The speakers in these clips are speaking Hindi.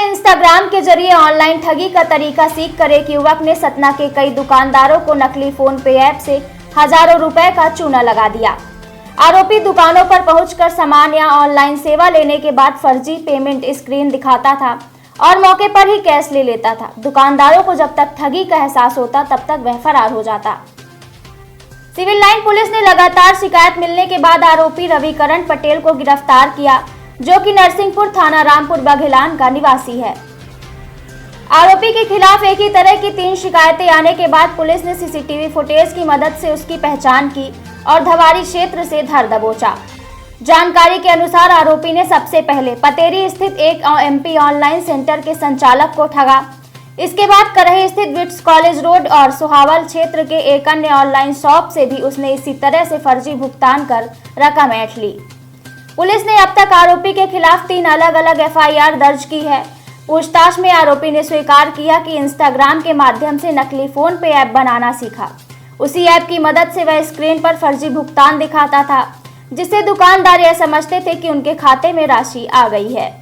इंस्टाग्राम के जरिए ऑनलाइन ठगी का तरीका सीखकर एक युवक ने सतना के कई दुकानदारों को नकली फोन पे ऐप से हजारों रुपए का चूना लगा दिया। आरोपी दुकानों पर पहुंचकर सामान या ऑनलाइन सेवा लेने के बाद फर्जी पेमेंट स्क्रीन दिखाता था और मौके पर ही कैश ले लेता था। दुकानदारों को जब तक ठगी का एहसास होता तब तक वह फरार हो जाता। सिविल लाइन पुलिस ने लगातार शिकायत मिलने के बाद आरोपी रविकरण पटेल को गिरफ्तार किया, जो कि नरसिंहपुर थाना रामपुर बघेलान का निवासी है। आरोपी के खिलाफ एक ही तरह की 3 शिकायतें आने के बाद पुलिस ने सीसीटीवी फुटेज की मदद से उसकी पहचान की और धवारी क्षेत्र से धर दबोचा। जानकारी के अनुसार आरोपी ने सबसे पहले पतेरी स्थित एक एमपी ऑनलाइन सेंटर के संचालक को ठगा। इसके बाद करही स्थित बिट्स कॉलेज रोड और सोहावल क्षेत्र के एक अन्य ऑनलाइन शॉप से भी उसने इसी तरह से फर्जी भुगतान कर रकम ऐंठ ली। पुलिस ने अब तक आरोपी के खिलाफ 3 अलग अलग एफआईआर दर्ज की है। पूछताछ में आरोपी ने स्वीकार किया कि इंस्टाग्राम के माध्यम से नकली फोन पे ऐप बनाना सीखा। उसी ऐप की मदद से वह स्क्रीन पर फर्जी भुगतान दिखाता था, जिससे दुकानदार यह समझते थे कि उनके खाते में राशि आ गई है,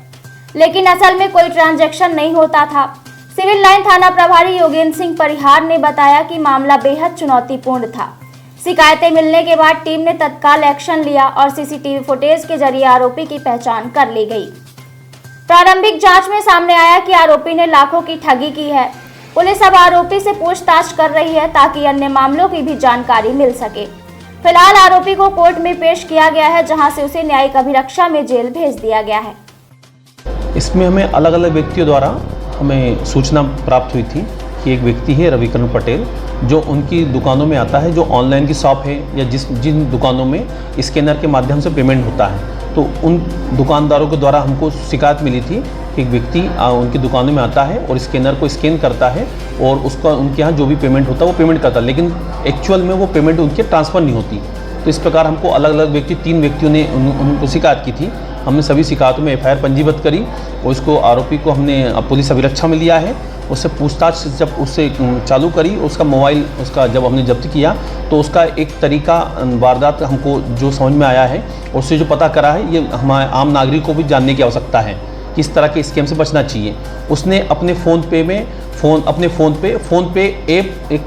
लेकिन असल में कोई ट्रांजैक्शन नहीं होता था। सिविल लाइन थाना प्रभारी योगेंद्र सिंह परिहार ने बताया कि मामला बेहद चुनौतीपूर्ण था। शिकायतें मिलने के बाद टीम ने तत्काल एक्शन लिया और सीसीटीवी फुटेज के जरिए आरोपी की पहचान कर ली गई। प्रारंभिक जांच में सामने आया कि आरोपी ने लाखों की ठगी की है। पुलिस अब आरोपी से पूछताछ कर रही है ताकि अन्य मामलों की भी जानकारी मिल सके। फिलहाल आरोपी को कोर्ट में पेश किया गया है, जहां से उसे न्यायिक अभिरक्षा में जेल भेज दिया गया है। इसमें हमें अलग अलग व्यक्तियों द्वारा हमें सूचना प्राप्त हुई थी कि एक व्यक्ति है रविकरण पटेल, जो उनकी दुकानों में आता है, जो ऑनलाइन की शॉप है या जिन दुकानों में स्कैनर के माध्यम से पेमेंट होता है। तो उन दुकानदारों के द्वारा हमको शिकायत मिली थी कि एक व्यक्ति उनकी दुकानों में आता है और स्कैनर को स्कैन करता है और उसका उनके यहाँ जो भी पेमेंट होता है वो पेमेंट करता है, लेकिन एक्चुअल में वो पेमेंट उनके ट्रांसफ़र नहीं होती। तो इस प्रकार हमको अलग अलग व्यक्ति 3 व्यक्तियों ने उनको शिकायत की थी। हमने सभी शिकायतों में एफआईआर पंजीबद्ध करी और इसको आरोपी को हमने पुलिस अभिरक्षा में लिया है। उससे पूछताछ जब उससे चालू करी, उसका मोबाइल उसका जब हमने जब्त किया तो उसका एक तरीका वारदात हमको जो समझ में आया है, उससे जो पता करा है, ये हमारे आम नागरिक को भी जानने की आवश्यकता है कि इस तरह के स्कैम से बचना चाहिए। उसने अपने फ़ोन पे ऐप एक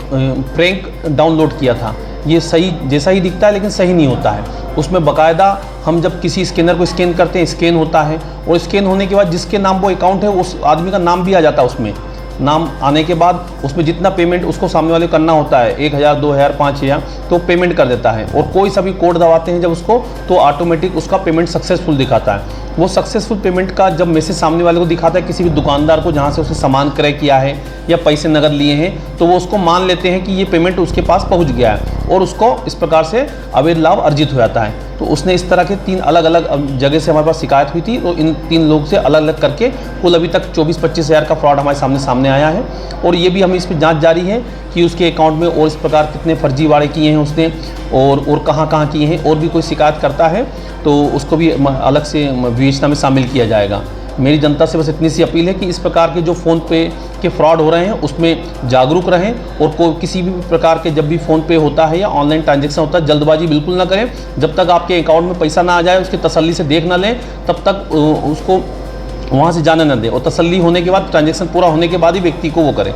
प्रैंक डाउनलोड किया था। ये सही जैसा ही दिखता है लेकिन सही नहीं होता है। उसमें बाकायदा हम जब किसी स्कैनर को स्कैन करते हैं, स्कैन होता है और स्कैन होने के बाद जिसके नाम वो अकाउंट है उस आदमी का नाम भी आ जाता है। उसमें नाम आने के बाद उसमें जितना पेमेंट उसको सामने वाले करना होता है, 1000, 2000, 5000, तो पेमेंट कर देता है। और कोई सा भी कोड दबाते हैं जब उसको, तो ऑटोमेटिक उसका पेमेंट सक्सेसफुल दिखाता है। वो सक्सेसफुल पेमेंट का जब मैसेज सामने वाले को दिखाता है, किसी भी दुकानदार को जहाँ से उसने सामान क्रय किया है या पैसे नगद लिए हैं, तो वो उसको मान लेते हैं कि ये पेमेंट उसके पास पहुँच गया है और उसको इस प्रकार से अवैध लाभ अर्जित हो जाता है। तो उसने इस तरह के 3 अलग अलग जगह से हमारे पास शिकायत हुई थी। तो इन 3 लोग से अलग अलग करके कुल अभी तक 24-25 हज़ार का फ्रॉड हमारे सामने आया है। और ये भी हमें इस पर जाँच जारी है कि उसके अकाउंट में और इस प्रकार कितने फर्जीवाड़े किए हैं उसने और कहाँ किए हैं। और भी कोई शिकायत करता है तो उसको भी अलग से विवेचना में शामिल किया जाएगा। मेरी जनता से बस इतनी सी अपील है कि इस प्रकार के जो फ़ोन पे के फ्रॉड हो रहे हैं उसमें जागरूक रहें और किसी भी प्रकार के जब भी फ़ोन पे होता है या ऑनलाइन ट्रांजैक्शन होता है, जल्दबाजी बिल्कुल ना करें। जब तक आपके अकाउंट में पैसा ना आ जाए, उसकी तसल्ली से देख ना लें, तब तक उसको वहाँ से जाने ना दें और तसल्ली होने के बाद, ट्रांजैक्शन पूरा होने के बाद ही व्यक्ति को वो करें।